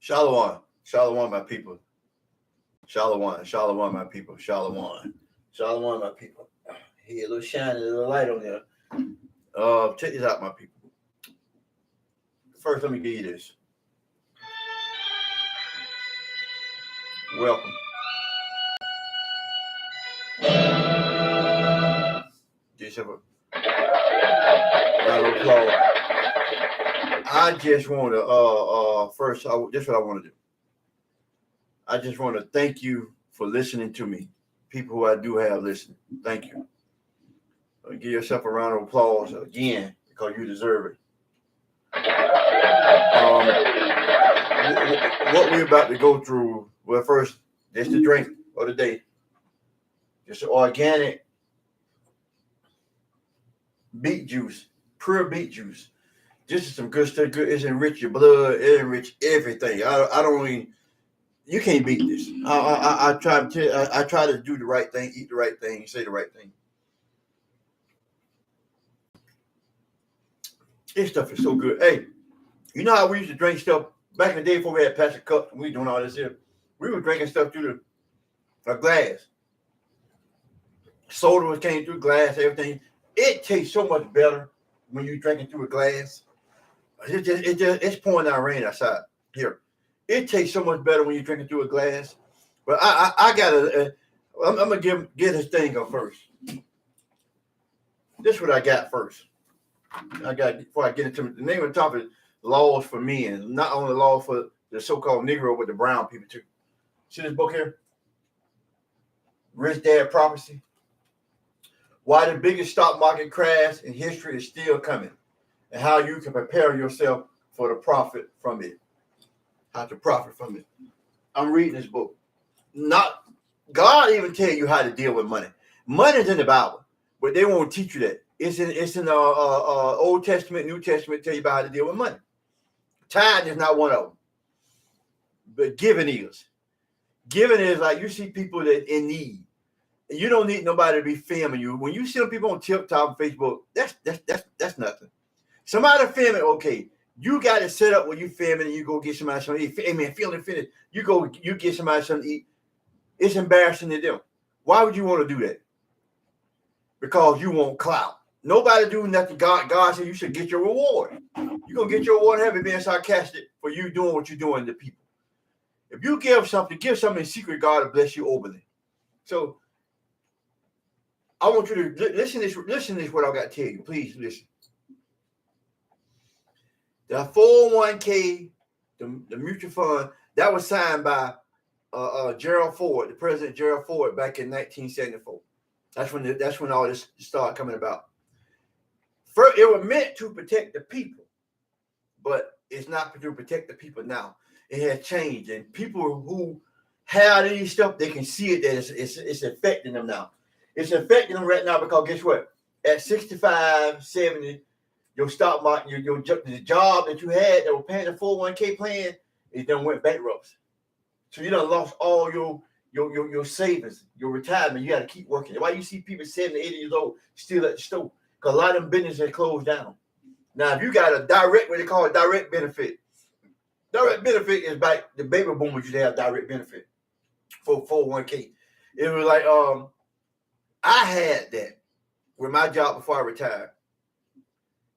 Shalom. Shalom, my people. Shalom. Shalom, my people. Shalom. Shalom, my people. Here, a little shine, a little light on there. Check this out, my people. First, let me give you this. Welcome. Just have a round of applause. I just want to first. This is what I want to do. I just want to thank you for listening to me, people who I do have listening. Thank you. Give yourself a round of applause again because you deserve it. What we're about to go through. Well, first, this the drink of the day. Just organic beet juice, pure beet juice. This is some good stuff. Good. It's enrich your blood. It enrich everything. I don't even. You can't beat this. I try to tell. I try to do the right thing, eat the right thing, say the right thing. This stuff is so good. Hey, you know how we used to drink stuff back in the day before we had plastic cups and we were doing all this here? We were drinking stuff through a glass. Soda was came through glass, everything. It tastes so much better when you're drinking through a glass. It's pouring down rain outside here. It tastes so much better when you're drinking through a glass. But I gotta, I'm gonna get this thing up first. This is what I got first. Before I get into it, the name of the topic is Laws for Men. Not only laws for the so-called Negro, but the brown people too. See this book here? Rich Dad Prophecy. Why the biggest stock market crash in history is still coming, and how you can prepare yourself for the profit from it. How to profit from it. I'm reading this book. Not God even tell you how to deal with money. Money's in the Bible, but they won't teach you that. It's in the Old Testament, New Testament, tell you about how to deal with money. Tithe is not one of them, but giving is. Giving is like you see people that in need. You don't need nobody to be filming you. When you see them people on TikTok and Facebook, that's nothing. Somebody filming, okay. You got it set up when you filming and you go get somebody something to eat. Hey man, feeling finished. You get somebody something to eat. It's embarrassing to them. Why would you want to do that? Because you want clout. Nobody do nothing. God said you should get your reward. You're gonna get your reward in heaven being sarcastic for you doing what you're doing to people. If you give something in secret, God will bless you openly. So I want you to listen to this what I got to tell you. Please listen. The 401k, the mutual fund, that was signed by Gerald Ford, the President Gerald Ford, back in 1974. That's when all this started coming about. First, it was meant to protect the people, but it's not to protect the people now. It has changed, and people who have these stuff, they can see it that it's affecting them now. It's affecting them right now because guess what? At 65, 70, your stock market, the job that you had that was paying the 401k plan, it done went bankrupt. So you done lost all your savings, your retirement. You got to keep working. Why you see people 70, 80 years old still at the store? Because a lot of them businesses have closed down. Now, if you got a direct, what they call a direct benefit. Direct benefit is like the baby boomers used to have direct benefit for 401k. It was like, I had that with my job before I retired.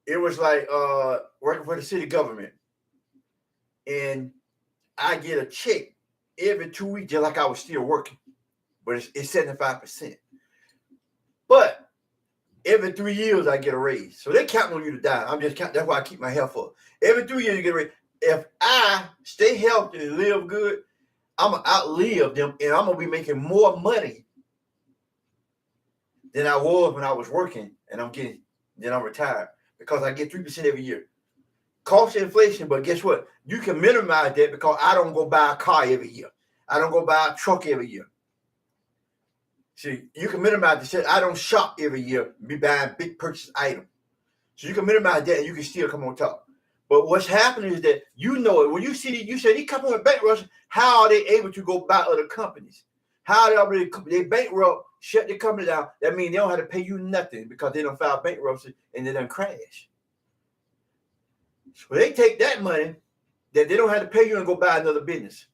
It was like working for the city government. And I get a check every 2 weeks, just like I was still working. But it's 75%. But every 3 years, I get a raise. So they count on you to die. I'm just counting. That's why I keep my health up. Every 3 years, you get a raise. If I stay healthy and live good, I'm going to outlive them, and I'm going to be making more money than I was when I was working, and I'm retired because I get 3% every year. Cost inflation, but guess what? You can minimize that because I don't go buy a car every year. I don't go buy a truck every year. See, you can minimize the I don't shop every year, be buying big purchase items. So you can minimize that and you can still come on top. But what's happening is that you know it. When you see you say these companies bankrupt, how are they able to go buy other companies? How they bankrupt, shut the company down? That means they don't have to pay you nothing because they don't file bankruptcy and they don't crash. So they take that money, that they don't have to pay you and go buy another business.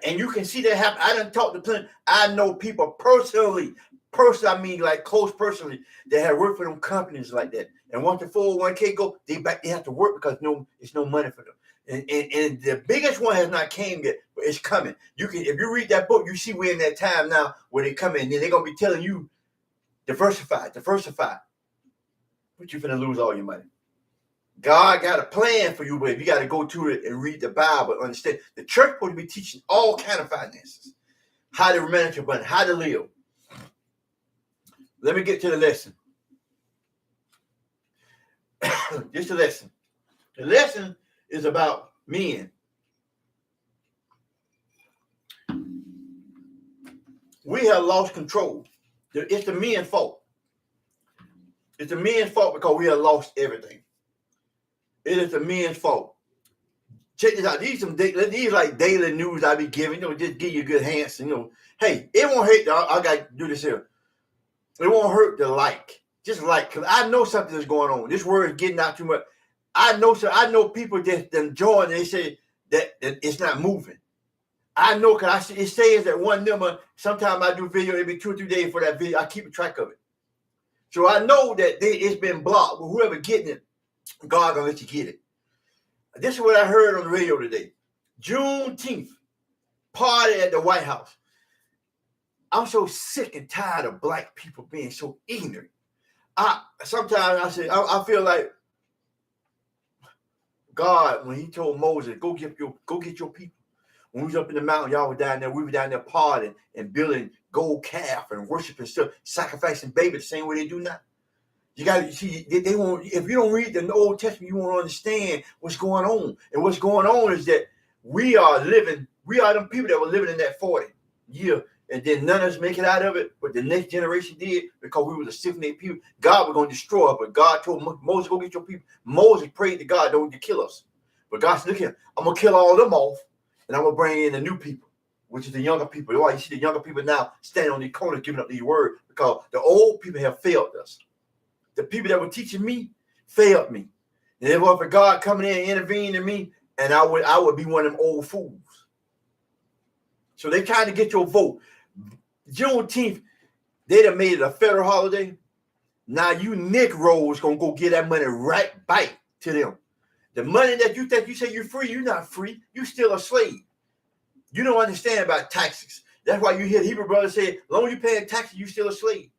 And you can see that happen. I done talked to plenty. I know people personally, I mean like close personally, that have worked for them companies like that. And once the 401k go, they have to work because it's no money for them. And the biggest one has not came yet, but it's coming. If you read that book, you see we're in that time now where they come in, and they're gonna be telling you diversify. But you're gonna lose all your money. God got a plan for you, but you got to go to it and read the Bible, understand. The church supposed to be teaching all kind of finances, how to manage your money, how to live. Let me get to the lesson. This is the lesson. The lesson is about men. We have lost control. It's the men's fault. It's the men's fault because we have lost everything. It is the men's fault. Check this out. These like daily news I be giving. Just give you good hands. Hey, it won't hurt. I got to do this here. It won't hurt to like. Just like, because I know something is going on. This word is getting out too much. I know people that enjoy and they say that it's not moving. I know because it says that one number. Sometimes I do video every 2 or 3 days for that video. I keep track of it. So I know that it's been blocked. But whoever getting it, God gonna let you get it. This is what I heard on the radio today. Juneteenth party at the White House. I'm so sick and tired of black people being so ignorant. Sometimes I feel like God, when he told Moses, go get your people. When we was up in the mountain, y'all were down there, we were down there partying and building gold calf and worshiping stuff, sacrificing baby the same way they do now. You got to see, they won't, if you don't read the Old Testament, you won't understand what's going on. And what's going on is that we are them people that were living in that 40 year, and then none of us make it out of it, but the next generation did because we were the stiff-necked people. God was going to destroy us, but God told Moses, go get your people. Moses prayed to God, don't kill us. But God said, look here, I'm going to kill all of them off, and I'm going to bring in the new people, which is the younger people. Why you see the younger people now standing on these corners giving up these words, because the old people have failed us. The people that were teaching me failed me. And it was for God coming in and intervening in me, and I would be one of them old fools. So they trying to get your vote. Juneteenth, they done made it a federal holiday. Now you Negroes gonna go get that money right back to them. The money that you think you say you're free, you're not free. You're still a slave. You don't understand about taxes. That's why you hear the Hebrew brothers say, as long as you're paying taxes, you're still a slave.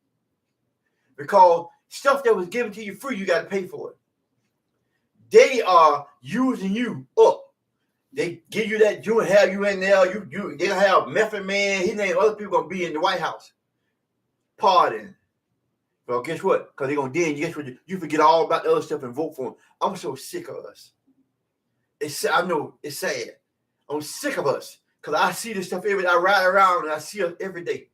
Because stuff that was given to you free, you got to pay for it. They are using you up. They give you that, you have you in there. They gonna have Method Man. His name, other people gonna be in the White House partying. Well, guess what? Because they're gonna guess what? You forget all about the other stuff and vote for them. I'm so sick of us. I know it's sad. I'm sick of us because I see this stuff every day. I ride around and I see us every day.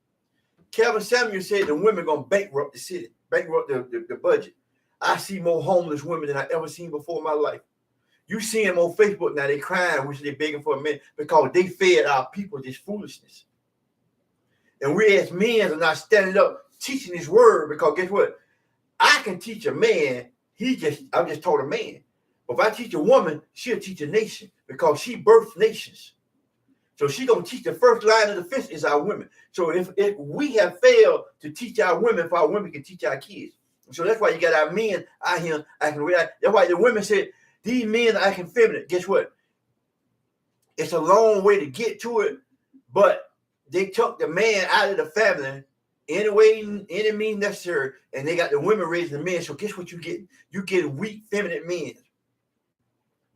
Kevin Samuel said the women gonna bankrupt the city, bankrupt the budget. I see more homeless women than I ever seen before in my life. You see them on Facebook now, they crying, which they begging for a man because they fed our people this foolishness. And we as men are not standing up teaching this word, because guess what? I can teach a man, I'm just taught a man. But if I teach a woman, she'll teach a nation because she births nations. So she's going to teach the first line of defense is our women. So if we have failed to teach our women, if our women can teach our kids. So that's why you got our men out here acting weird. That's why the women said, these men are acting feminine. Guess what? It's a long way to get to it, but they took the man out of the family any way, any means necessary, and they got the women raising the men. So guess what you get? You get weak, feminine men.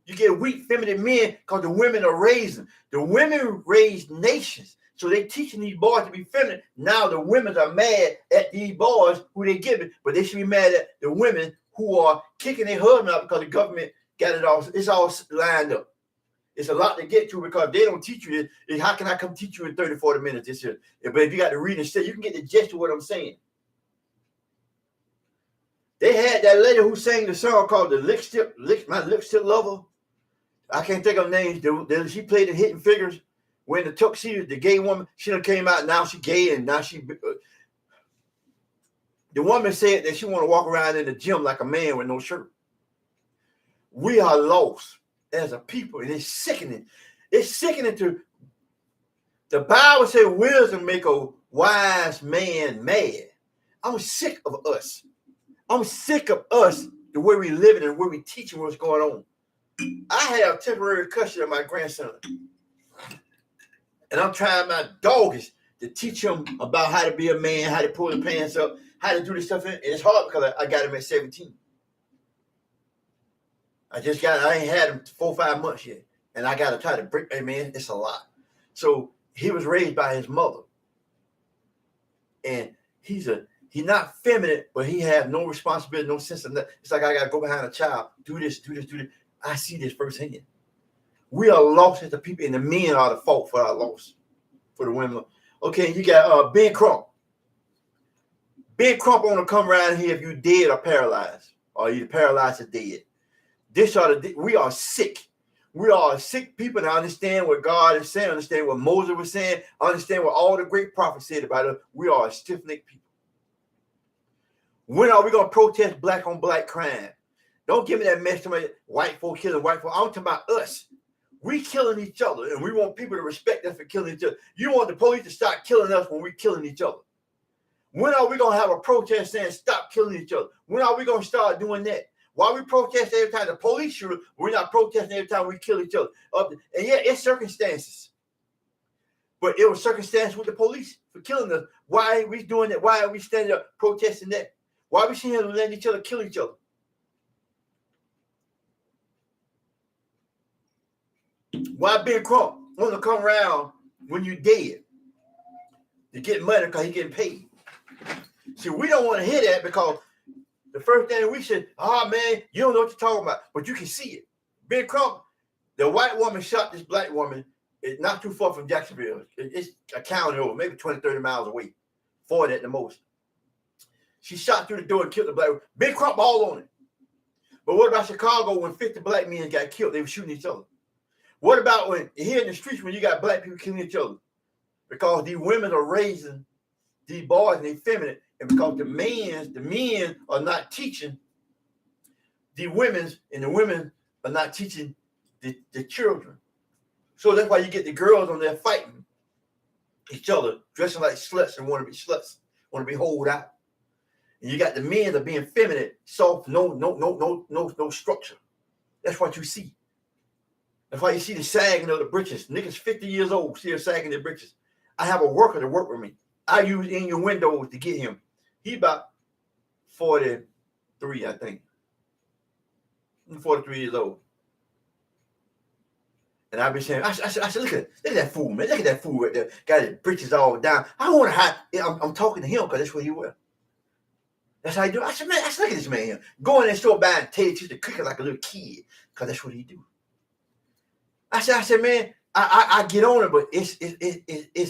You get weak, feminine men because the women are raising. The women raise nations. So they teaching these boys to be feminine. Now the women are mad at these boys who they give it, but they should be mad at the women who are kicking their husband out because the government got it all. It's all lined up. It's a lot to get to because they don't teach you this. How can I come teach you in 30, 40 minutes this year? But if you got to read and say, you can get the gist of what I'm saying. They had that lady who sang the song called My Lipstick Lover. I can't think of names. She played in Hidden Figures. When the tuxedo, the gay woman, she done came out. Now she gay, and now she. The woman said that she want to walk around in the gym like a man with no shirt. We are lost. as a people, and it's sickening. It's sickening to the Bible says wisdom make a wise man mad. I'm sick of us. I'm sick of us, the way we living and the way we teaching what's going on. I have temporary custody of my grandson, and I'm trying my doggest to teach him about how to be a man, how to pull the pants up, how to do this stuff. And it's hard because I got him at 17. I ain't had him 4 or 5 months yet. And I got to try to break, hey man, it's a lot. So he was raised by his mother. And he's not feminine, but he has no responsibility, no sense of that. It's like I got to go behind a child, do this. I see this firsthand. We are lost as the people, and the men are the fault for our loss, for the women. Okay, you got Ben Crump. Ben Crump want to come around here if you dead or paralyzed, or either paralyzed or dead. We are sick. We are sick people, and I understand what God is saying, understand what Moses was saying, understand what all the great prophets said about us. We are a stiff-necked people. When are we going to protest black on black crime? Don't give me that mess to my white folk killing white folk. I'm talking about us. We killing each other, and we want people to respect us for killing each other. You want the police to start killing us when we're killing each other. When are we going to have a protest saying stop killing each other? When are we going to start doing that? Why we protest every time the police shoot, we're not protesting every time we kill each other. And yeah, it's circumstances. But it was circumstances with the police for killing us. Why are we doing that? Why are we standing up protesting that? Why are we sitting here letting each other kill each other? Why Ben Crump want to come around when you're dead to get money because he's getting paid? See, we don't want to hear that because the first thing we said, oh man, you don't know what you're talking about, but you can see it. Ben Crump, the white woman shot this black woman. It's not too far from Jacksonville. It's a county over, maybe 20, 30 miles away, 40 at the most. She shot through the door and killed the black woman. Ben Crump all on it. But what about Chicago when 50 black men got killed? They were shooting each other. What about when here in the streets when you got black people killing each other? Because these women are raising these boys and they're feminine, and because the men are not teaching the women, and the women are not teaching the children. So that's why you get the girls on there fighting each other, dressing like sluts and want to be sluts, want to be holed out. And you got the men that are being feminine, soft, no structure. That's what you see. That's why you see the sagging of the britches. Niggas 50 years old still sagging their britches. I have a worker to work with me. I use in your windows to get him. He about 43, I think. 43 years old. And I've been saying, I said, look at that fool, man. Look at that fool right there. Got his britches all down. I want to hide. I'm talking to him because that's what he wear. That's how he do. I said, man, look at this man here. Go in and store buying tater chips to cook it like a little kid because that's what he do. I said, man, I get on it, but it's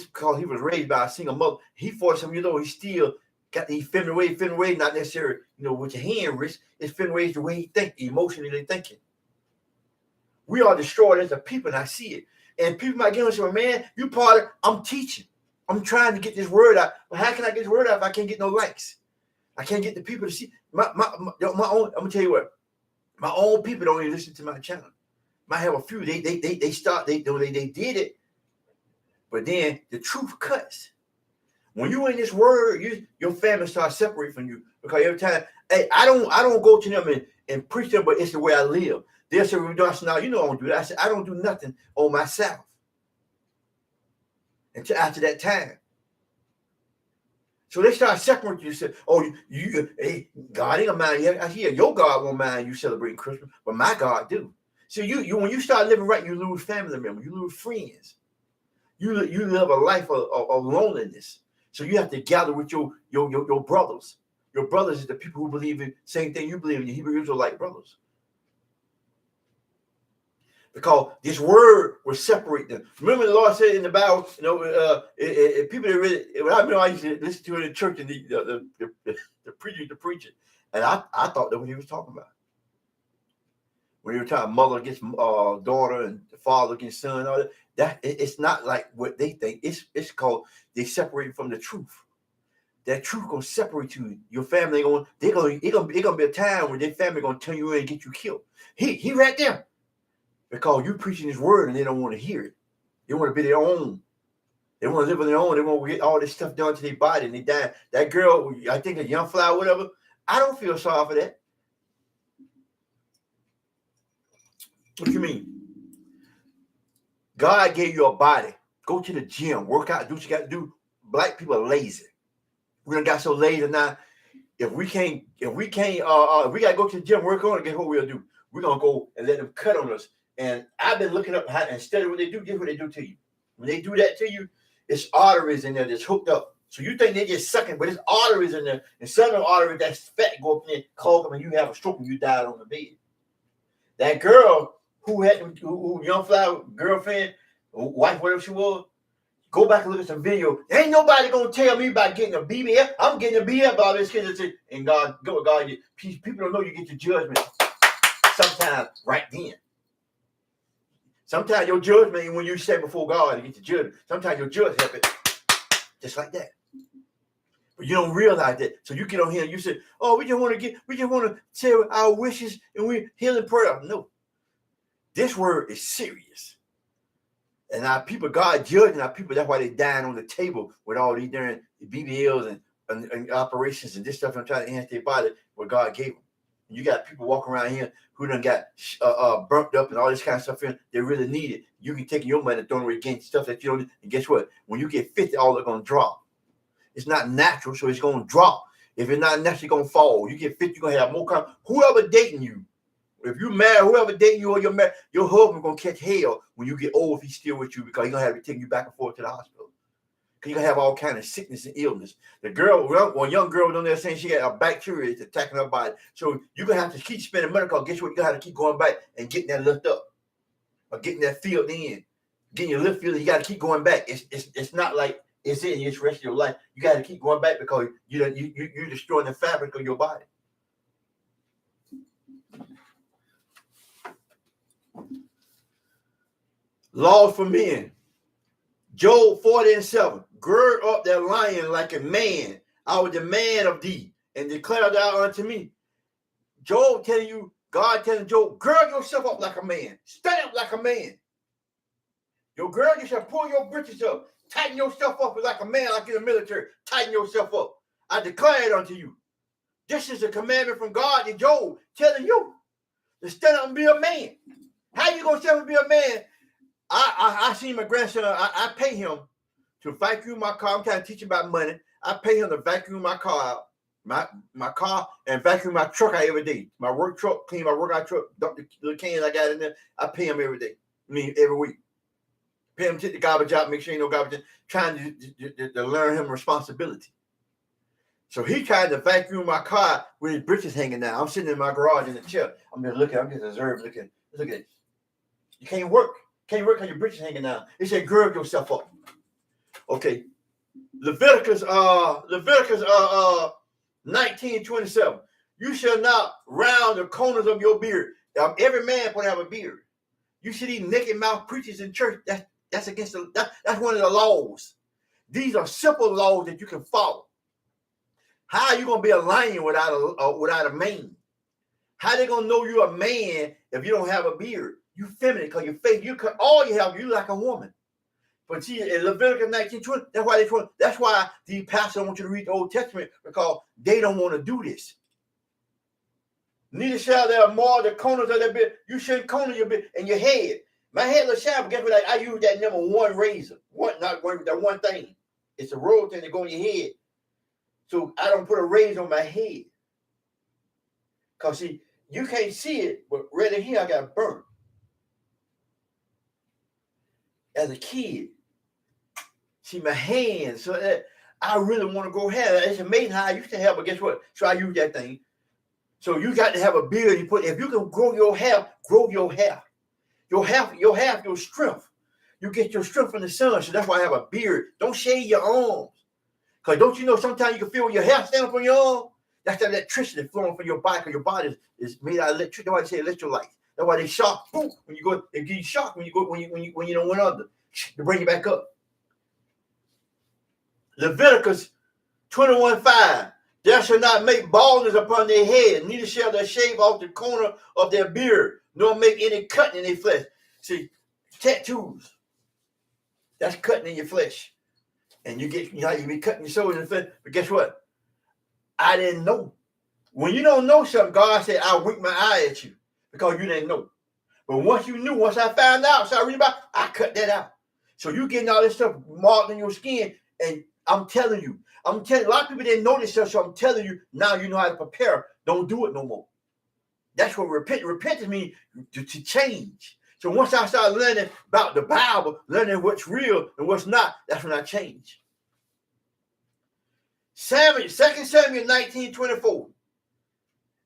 because he was raised by a single mother. He 40-some years old. He still got the feminine way, not necessarily, with your hand wrist. It's feminine ways the way he think, emotionally thinking. We are destroyed as a people, and I see it. And people might get on and say, man, you part of, I'm teaching. I'm trying to get this word out. But how can I get this word out if I can't get no likes? I can't get the people to see. My own, I'm going to tell you what. My own people don't even listen to my channel. Might have a few. They did it. But then the truth cuts. When you in this word, your family starts separating from you. Because every time, hey, I don't go to them and preach them, but it's the way I live. They'll say, now you know I don't do that. I said, I don't do nothing on myself until after that time. So they start separating you. Say, oh, hey, God ain't gonna mind you. I hear your God won't mind you celebrating Christmas, but my God do. So you when you start living right, you lose family members, you lose friends. You live a life of loneliness. So you have to gather with your brothers. Your brothers is the people who believe in the same thing you believe in. Your Hebrew Israelite brothers. Because this word will separate them. Remember the Lord said in the Bible, people that really, I used to listen to it in church and the preacher, and I thought that's what he was talking about. When he was talking mother against daughter and the father against son, all that it's not like what they think. It's called they separate from the truth. That truth gonna separate you. Your family it's gonna be a time when their family gonna turn you in and get you killed. He right there. because you preaching this word and they don't want to hear it. They want to be their own. They want to live on their own. They want to get all this stuff done to their body and they die. That girl, I think a young flower, whatever, I don't feel sorry for that. What you mean? God gave you a body. Go to the gym, work out, do what you got to do. Black people are lazy. We done got so lazy now. If we gotta go to the gym, work on it, guess what we'll do? We're gonna go and let them cut on us. And I've been looking up how and studying what they do. Guess what they do to you? When they do that to you, it's arteries in there that's hooked up. So you think they're just sucking, but it's arteries in there. And some of the arteries, that's fat, go up in there, clog them, and you have a stroke and you died on the bed. That girl who young flower girlfriend, wife, whatever she was, go back and look at some video. Ain't nobody gonna tell me about getting a BBL. I'm getting a BBL about this kid. And God, people don't know you get your judgment sometimes right then. Sometimes your judgment, when you stand before God and get the judgment, sometimes your judgment happen just like that. But you don't realize that. So you get on here and you say, "Oh, we just want to say our wishes and we healing prayer." No, this word is serious. And our people, God judging our people. That's why they dying on the table with all these different BBLs and operations and this stuff and trying to enhance their body what God gave them. You got people walking around here who done got burnt up and all this kind of stuff. They really need it. You can take your money and throw it against stuff that you don't need. And guess what? When you get 50, all they're going to drop. It's not natural, so it's going to drop. If it's not natural, it's going to fall. You get 50, you're going to have more. Whoever dating you, if you married, whoever dating you or you're married, your husband going to catch hell when you get old if he's still with you because he's going to have to take you back and forth to the hospital. Because you're going to have all kind of sickness and illness. The girl, one young girl down there saying she got a bacteria that's attacking her body. So you're going to have to keep spending money because guess what? You're going to have to keep going back and getting that lift up or getting that filled in. Getting your lift filled, you got to keep going back. It's not like it's in the rest of your life. You got to keep going back because you're destroying the fabric of your body. Laws for men. Job 40:7. Gird up that lion like a man. I will demand of thee, and declare thou unto me. Job telling you, God telling Job, gird yourself up like a man. Stand up like a man. Your gird yourself, pull your britches up. Tighten yourself up like a man, like in the military. Tighten yourself up. I declare it unto you. This is a commandment from God to Job, telling you to stand up and be a man. How you going to stand up and be a man? I see my grandson. I pay him to vacuum my car. I'm trying to teach him about money. I pay him to vacuum my car out, my car, and vacuum my truck out every day. My work truck, clean my workout truck, dump the little cans I got in there. I pay him every day. I mean, every week. Pay him to take the garbage out, make sure ain't no garbage. Trying to learn him responsibility. So he tried to vacuum my car with his britches hanging down. I'm sitting in my garage in the chair. I'm just observing, looking. Look at it. You can't work. Can't work because your britches hanging down. It said, gird yourself up. Okay. Leviticus 19:27. You shall not round the corners of your beard. Every man going to have a beard. You see these naked mouth preachers in church. That's against that's one of the laws. These are simple laws that you can follow. How are you going to be a lion without a mane? How they going to know you're a man if you don't have a beard? You feminine because your face, you cut all you have, you like a woman. But see, in Leviticus 19:20, that's why these pastors don't want you to read the Old Testament because they don't want to do this. Neither shall there mar the corners of their beard. You shouldn't corner your beard and your head. My head looks sharp, but guess what? I use that number one razor. That one thing. It's a roll thing that go in your head. So I don't put a razor on my head. Because see, you can't see it, but right in here I got burnt. As a kid, see my hands. So I really want to grow hair. It's amazing how I used to have, but guess what? So I use that thing. So you got to have a beard. If you can grow your hair, grow your hair. Your strength. You get your strength from the sun. So that's why I have a beard. Don't shave your arms. Because don't you know sometimes you can feel your hair stand up on your arm? That's that electricity flowing from your body because your body is made out of electricity. That's why they say electrolytes. That's why they shock. Boom, when you go, they give you shock when you don't went under to bring you back up. Leviticus 21:5. Thou shalt not make baldness upon their head, neither shall they shave off the corner of their beard, nor make any cutting in their flesh. See, tattoos, that's cutting in your flesh. And you be cutting your soul in the flesh. But guess what? I didn't know. When you don't know something, God said, I'll wink my eye at you because you didn't know. But once you knew, once I found out, so I read about, I cut that out. So you getting all this stuff marked on your skin, and I'm telling you, a lot of people didn't know this stuff, so I'm telling you, now you know how to prepare. Don't do it no more. That's what repentance means, to change. So once I started learning about the Bible, learning what's real and what's not, that's when I changed. 2 Samuel 19:24.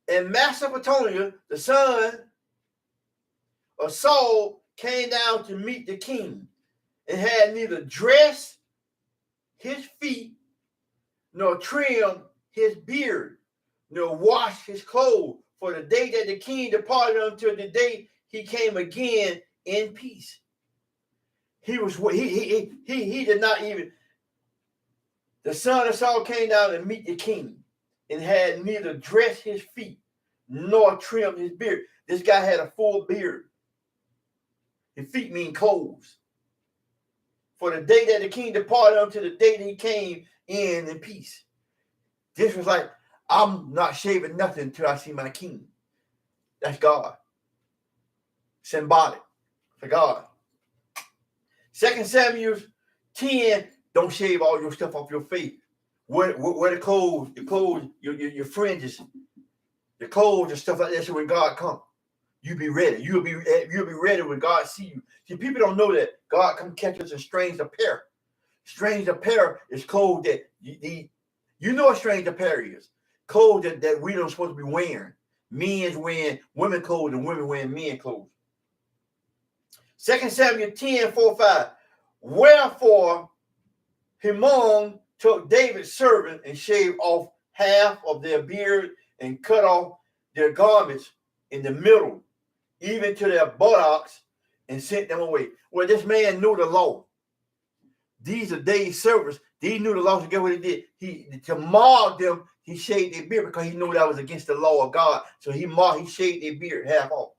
And Mesopotamia, the son of Saul, came down to meet the king and had neither dressed his feet nor trimmed his beard nor washed his clothes for the day that the king departed until the day he came again in peace. He did not even. The son of Saul came down to meet the king and had neither dressed his feet nor trimmed his beard. This guy had a full beard. His feet mean clothes. For the day that the king departed until the day that he came in peace. This was like, I'm not shaving nothing until I see my king. That's God. Symbolic for God. 2 Samuel 10, don't shave all your stuff off your face. Wear the clothes, your fringes, the clothes and stuff like that. So when God comes, you be ready. You'll be ready when God see you. See, people don't know that God come catch us in strange apparel. Strange apparel is clothes that you know what strange apparel is. Clothes that we don't supposed to be wearing. Men's wearing women clothes and women wearing men clothes. 2 Samuel 10:4-5. Wherefore Himon took David's servant and shaved off half of their beard and cut off their garments in the middle, even to their buttocks, and sent them away. Well, this man knew the law. These are David's servants. They knew the law. So get what he did. To mark them, he shaved their beard because he knew that was against the law of God. So he shaved their beard half off.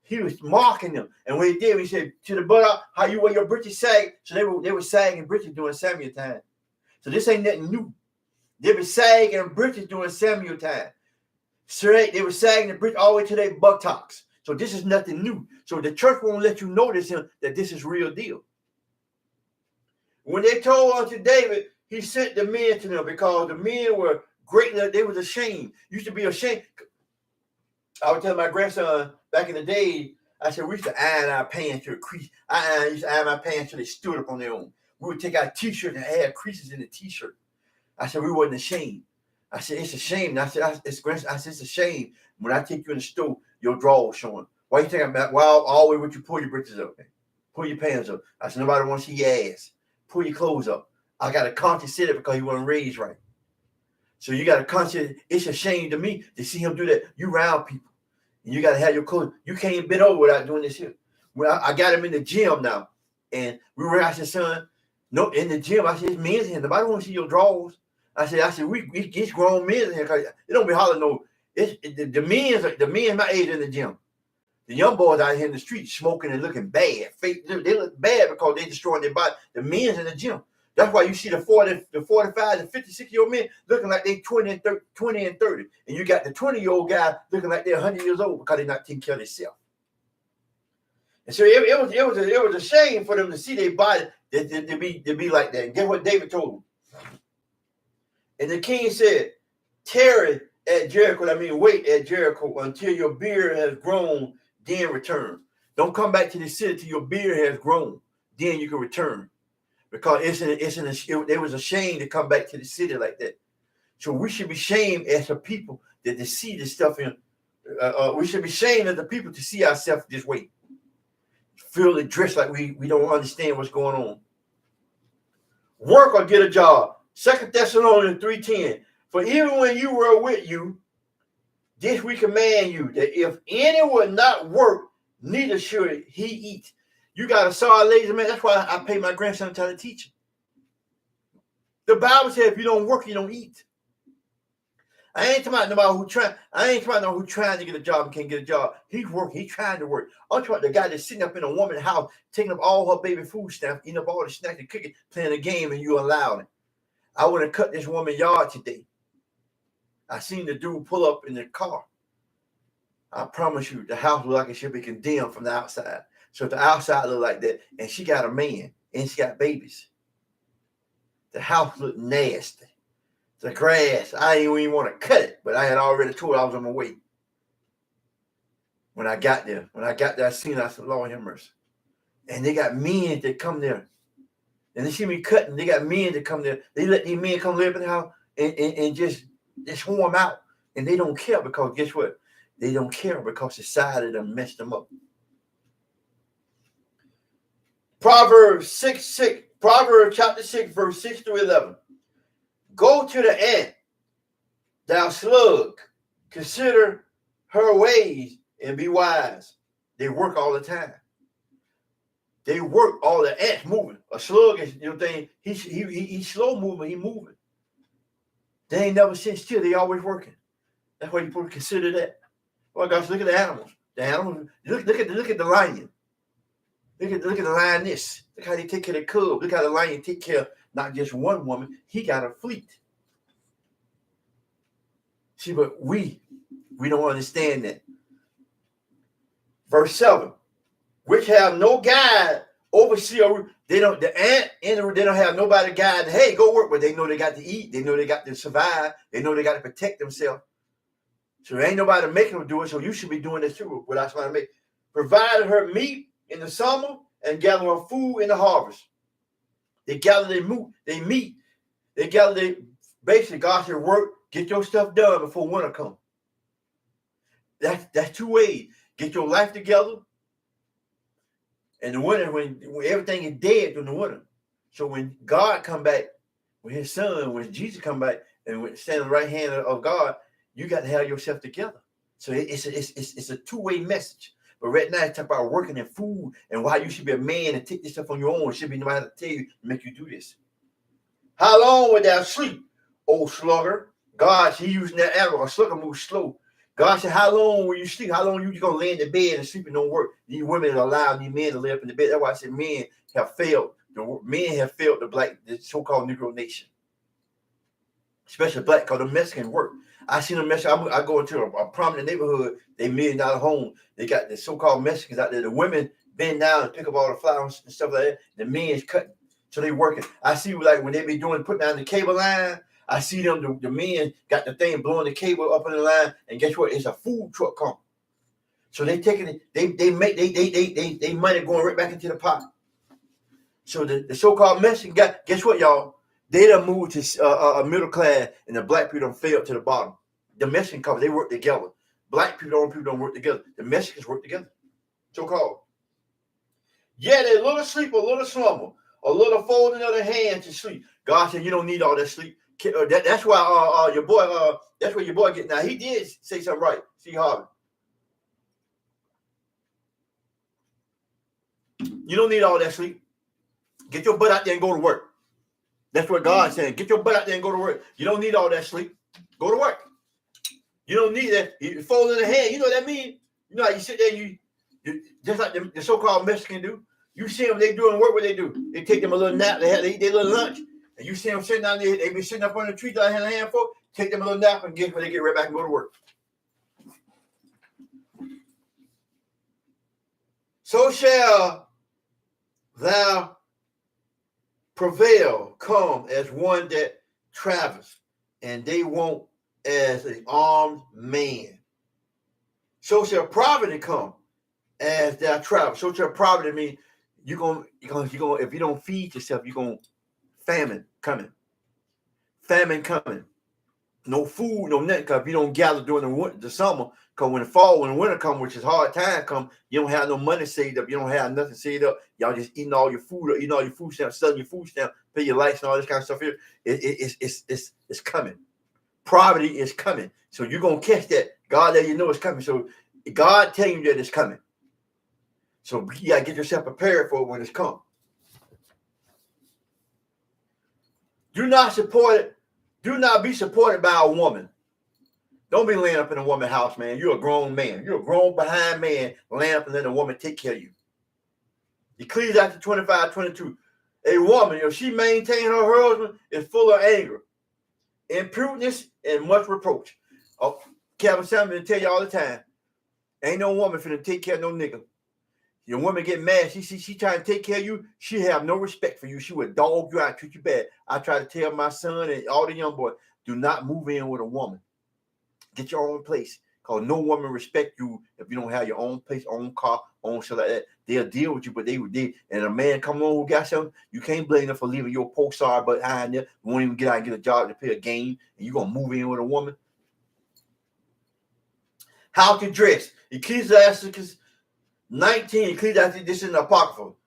He was marking them. And what he did, he said, to the buttock, how you wear your breeches sag. So they were sagging breeches during Samuel time. So this ain't nothing new. They were sagging breeches during Samuel time. So they were sagging the breeches all the way to their buttocks. So this is nothing new. So the church won't let you notice him that this is real deal. When they told unto David, he sent the men to them because the men were greatly, they was ashamed. Used to be ashamed. I would tell my grandson back in the day, I said, we used to iron our pants to a crease. I used to iron my pants till they stood up on their own. We would take our t-shirt and add creases in the t-shirt. I said, we wasn't ashamed. I said, it's a shame. I said, it's a shame when I take you in the store, your drawers showing. Why you think about, well, always would you pull your britches up? Pull your pants up. I said, nobody wants to see your ass. Pull your clothes up. I got a conscience sit it because he wasn't raised right. So you got a conscience. It's a shame to me to see him do that. You round people. And you got to have your clothes. You can't bend over without doing this here. Well, I got him in the gym now. And we were, I said, son, no, in the gym. I said, it's men's here. Nobody want to see your drawers. I said, we get grown men in here because it don't be hollering no. The men my age in the gym. The young boys out here in the street smoking and looking bad. They look bad because they destroying their body. The men's in the gym. That's why you see the 40, the 45, and 56-year-old men looking like they 20 and 30. And you got the 20-year-old guy looking like they're 100 years old because they're not taking care of themselves. And so it was a shame for them to see their body to be like that. And guess what David told them? And the king said, tarry at Jericho, wait at Jericho until your beard has grown, then return. Don't come back to the city till your beard has grown. Then you can return. Because it was a shame to come back to the city like that. So we should be shamed as a people that to see this stuff in. We should be shamed as the people to see ourselves this way. Feel and dress like we don't understand what's going on. Work or get a job. 2 Thessalonians 3:10. For even when you were with you, this we command you, that if anyone not work, neither should he eat. You got a sorry lazy man. That's why I pay my grandson to teach him. The Bible says if you don't work, you don't eat. I ain't talking about nobody who trying. I ain't talking about who trying to get a job and can't get a job. He's working. He's trying to work. I'm talking about the guy that's sitting up in a woman's house, taking up all her baby food stamps, eating up all the snacks and cooking, playing a game, and you allow it. I would have cut this woman's yard today. I seen the dude pull up in the car. I promise you, the house looked like it should be condemned from the outside. So if the outside looked like that, and she got a man, and she got babies, the house looked nasty. The grass, I didn't even want to cut it, but I had already told I was on my way. When I got there, I seen I said, Lord have mercy. And they got men that come there. And they see me cutting, they got men that come there. They let these men come live in the house and just swarm out. And they don't care because guess what? They don't care because society done messed them up. Proverbs chapter 6, verse 6 through 11. Go to the ant, thou slug, consider her ways and be wise. They work all the time. They work all the ants moving. A slug is thing. He's slow moving. He moving. They ain't never sit still. They always working. That's why you supposed to consider that. Oh gosh, look at the animals. The animals. Look at the lion. Look at the lioness. Look how they take care of the cub. Look how the lion take care of not just one woman. He got a fleet. See, but we don't understand that. Verse 7, which have no guide, overseer. They don't have nobody guide. Hey, go work, but they know they got to eat. They know they got to survive. They know they got to protect themselves. So there ain't nobody making them do it. So you should be doing this too. What I was trying to make. Provided her meat in the summer and gather her food in the harvest. They gather their meat. They gather their basically God said work, get your stuff done before winter comes. That's two ways. Get your life together. And the winter, when everything is dead during the winter. So when God come back, when his son, when Jesus come back and stand on the right hand of God, you got to have yourself together. So it's a two-way message. But right now, it's talking about working and food and why you should be a man and take this stuff on your own. It should be nobody to tell you to make you do this. How long would thou sleep, O slugger? God, he using that arrow. A slugger moves slow. God said, how long will you sleep? How long you going to lay in the bed and sleep and don't work? These women allow these men to lay up in the bed. That's why I said men have failed. Men have failed the so-called Negro nation. Especially black, because the Mexicans work. I seen them Mexicans. I go into a prominent neighborhood. They $1 million home. They got the so-called Mexicans out there. The women bend down and pick up all the flowers and stuff like that. The men's cutting. So they working. I see like when they be putting down the cable line, I see them, the men got the thing blowing the cable up on the line, and guess what? It's a food truck coming. So they taking it, they money going right back into the pot. So the so-called Mexican guy, guess what, y'all? They done moved to a middle class, and the black people done fell to the bottom. The Mexican couple, they work together. Black people don't work together. The Mexicans work together. So-called. Yeah, they a little sleep, a little slumber, a little folding of the hand to sleep. God said, you don't need all that sleep. That's why your boy, that's where your boy get. Now he did say something right. See Harvey. You don't need all that sleep. Get your butt out there and go to work. That's what God's saying. Get your butt out there and go to work. You don't need all that sleep. Go to work. You don't need that. You fold in the hand. You know what that means? You know how you sit there, you just like the so-called Mexican do. You see them, they doing work, what they do. They take them a little nap, they eat their little lunch. And you see them sitting down there, they be sitting up on the tree, that handful, take them a little nap and guess what, they get right back and go to work. So shall thou prevail, come as one that travels, and they won't as an armed man. So shall poverty come as thou travel. So shall poverty mean you're gonna if you don't feed yourself, you're gonna famine coming. Famine coming. No food, no nothing, because if you don't gather during the summer, because when the winter come, which is hard time come, you don't have no money saved up, you don't have nothing saved up. Y'all just eating all your food stamps, selling your food stamp, pay your lights and all this kind of stuff here. It's coming. Poverty is coming. So you're gonna catch that. God let you know it's coming. So God telling you that it's coming. So you gotta get yourself prepared for it when it's come. Do not be supported by a woman. Don't be laying up in a woman's house, man. You're a grown man. You're a grown behind man laying up and letting a woman take care of you. Ecclesiastes 25:22. A woman, if she maintains her husband, is full of anger, impudence, and much reproach. Oh, Kevin Samuel tell you all the time, ain't no woman finna take care of no nigga. Your woman get mad, she trying to take care of you, she have no respect for you. She would dog you out, treat you bad. I try to tell my son and all the young boys, do not move in with a woman. Get your own place. Because no woman respect you if you don't have your own place, own car, own shit like that. They'll deal with you, but they would deal. And a man come on who got something, you can't blame them for leaving your post star behind there. You won't even get out and get a job to pay a game, and you're going to move in with a woman. How to dress. Ecclesiastes 19, Ecclesiastes, this is an apocryphal.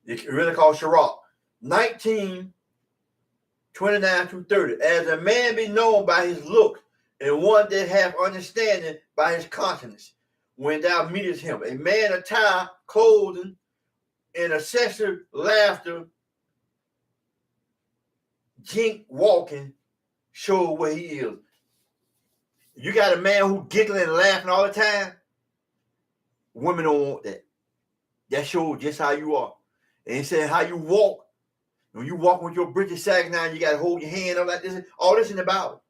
It's really called Sirach. 19, 29 through 30. As a man be known by his look, and one that hath understanding by his countenance, when thou meetest him. A man attire, clothing, and excessive laughter, jink walking, show where he is. You got a man who giggling and laughing all the time. Women don't want that. That shows just how you are. And it said how you walk. When you walk with your britches sagging down, you got to hold your hand up like this. All this in the Bible.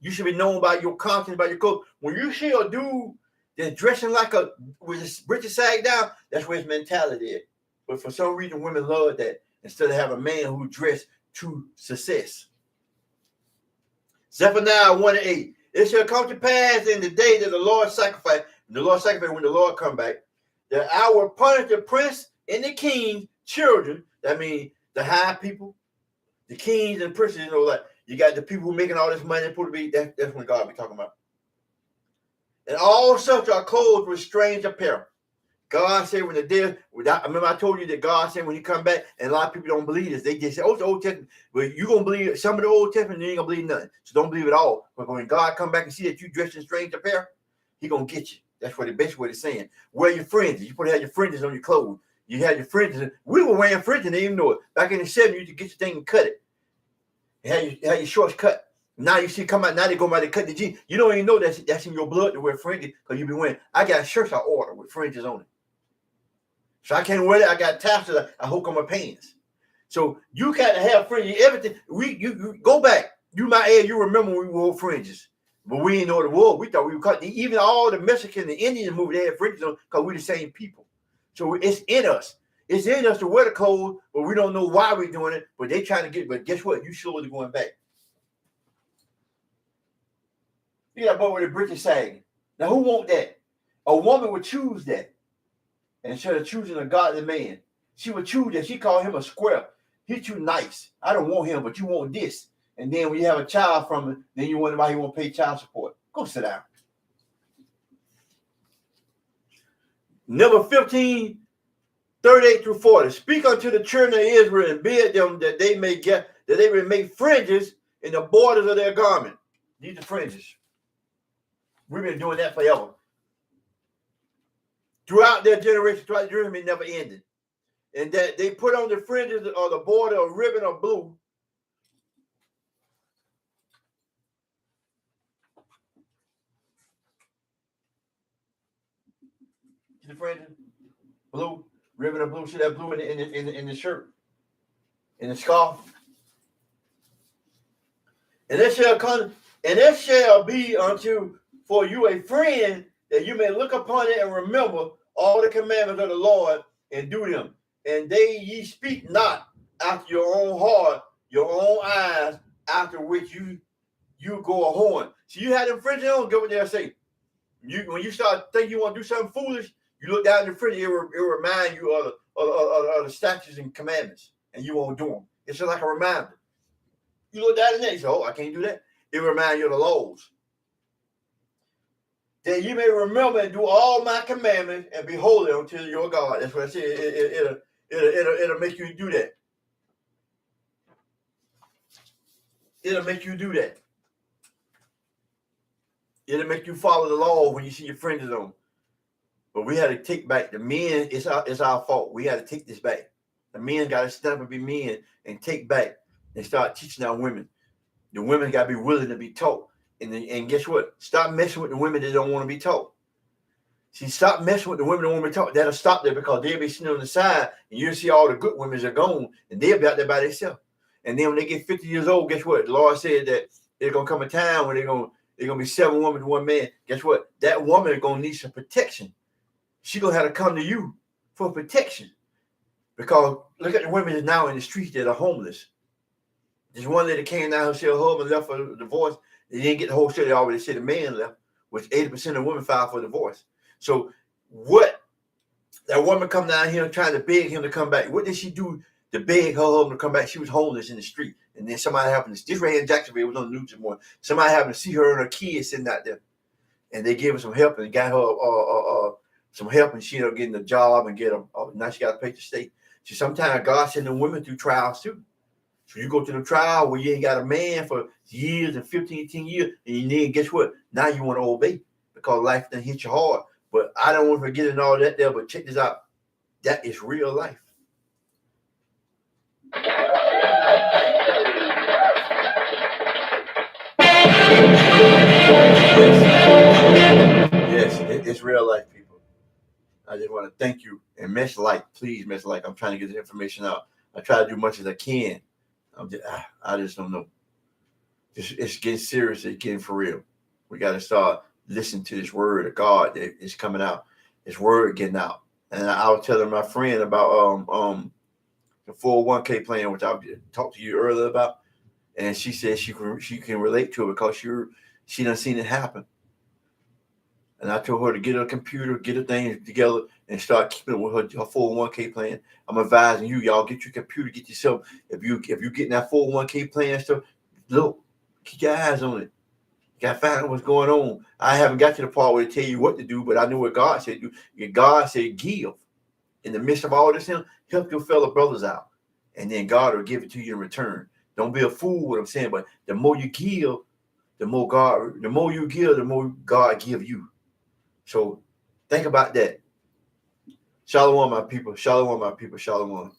You should be known by your confidence, by your clothes. When you see a dude that's dressing like a with his britches sagged down, that's where his mentality is. But for some reason, women love that instead of having a man who dressed to success. Zephaniah 1:8. It shall come to pass in the day that the Lord sacrifice, when the Lord come back, that I will punish the prince and the king's children. That means the high people, the kings and princes, you know, like you got the people who making all this money, that's when God be talking about. And all such are clothed with strange apparel. God said when the day, I remember I told you that God said when he come back, and a lot of people don't believe this. They just say, oh, it's the Old Testament. But you're going to believe some of the Old Testament, you ain't going to believe nothing. So don't believe it all. But when God come back and see that you dressed in strange apparel, he going to get you. That's what basically what it's saying. Wear your fringes. You put have your fringes on your clothes. You had your fringes. We were wearing fringes and didn't even know it. Back in the 70s, you used to get your thing and cut it. You had your shorts cut. Now you see come out, now they go by to cut the jeans. You don't even know that's in your blood to wear fringes because you be wearing. I got shirts I order with fringes on it. So I can't wear that. I got tassels I hook on my pants. So you got to have fringes. Everything. You go back. You my age, you remember when we wore fringes. But we didn't know the war. We thought we were cut. Even all the Mexican and Indian movie, they had fringes on because we're the same people. So it's in us. It's in us to wear the clothes, but we don't know why we're doing it. But they trying to get. But guess what? You slowly going back. You got boy with the britches sagging. Now who want that? A woman would choose that. And instead of choosing a godly man, she would choose that. She called him a square. He too nice. I don't want him, but you want this. And then when you have a child from it, then you wonder why he won't pay child support. Go sit down. Number 15, 38 through 40. Speak unto the children of Israel and bid them that they may make fringes in the borders of their garment. These are fringes. We've been doing that forever. Throughout their generation, throughout the dream, it never ended. And that they put on the fringes or the border of ribbon or blue. The fringes, blue, ribbon or blue. See that blue in the shirt, in the scarf. And it shall come, and it shall be unto for you a friend that you may look upon it and remember all the commandments of the Lord and do them. And ye speak not after your own heart, your own eyes, after which you go a horn. So you had them fringes on, get what they'll say. When you start thinking you want to do something foolish, you look down in the fringe, it remind you of the statutes and commandments, and you won't do them. It's just like a reminder. You look down in there, you say, oh, I can't do that. It reminds you of the laws. That you may remember and do all my commandments and be holy unto your God. That's what I said. It'll make you do that. It'll make you do that. It'll make you follow the law when you see your fringes on. But we had to take back the men. It's our fault. We had to take this back. The men got to stand up and be men and take back and start teaching our women. The women got to be willing to be taught. And guess what? Stop messing with the women that don't want to be taught. See, stop messing with the women that want to be taught. That'll stop there because they'll be sitting on the side and you'll see all the good women are gone and they'll be out there by themselves. And then when they get 50 years old, guess what? The Lord said that there's gonna come a time when they're gonna be 7 women to 1 man. Guess what? That woman is gonna need some protection. She's gonna have to come to you for protection. Because look at the women that now in the streets that are homeless. There's one lady came down, her husband left for divorce. They didn't get the whole story. They already said the man left, which 80% of women filed for divorce. So what that woman come down here trying to beg him to come back. What did she do to beg her husband to come back? She was homeless in the street. And then somebody happened to, this right here in Jacksonville, it was on the news this morning. Somebody happened to see her and her kids sitting out there. And they gave her some help and got her some help, and she ended up getting a job and now she got to pay the state. So sometimes God sends the women through trials too. So you go to the trial where you ain't got a man for years and 15, 18 years, and then guess what? Now you want to obey because life done hit you hard. But I don't want to forget and all that there, but check this out. That is real life. Yes, it's real life, people. I just want to thank you and mesh like, please mesh like. I'm trying to get this information out. I try to do much as I can. I just don't know. It's getting serious. It's getting for real. We got to start listening to this word of God that is coming out. This word getting out. And I was telling my friend about the 401k plan, which I talked to you earlier about. And she said she can relate to it because she done seen it happen. And I told her to get her computer, get her things together, and start keeping it with her 401k plan. I'm advising you, y'all, get your computer, get yourself. If you getting that 401k plan stuff, look, keep your eyes on it. You gotta find out what's going on. I haven't got to the part where they tell you what to do, but I know what God said do. God said give. In the midst of all this, help your fellow brothers out, and then God will give it to you in return. Don't be a fool. What I'm saying, but the more you give, the more you give, the more God give you. So think about that. Shalom, my people. Shalom, my people. Shalom.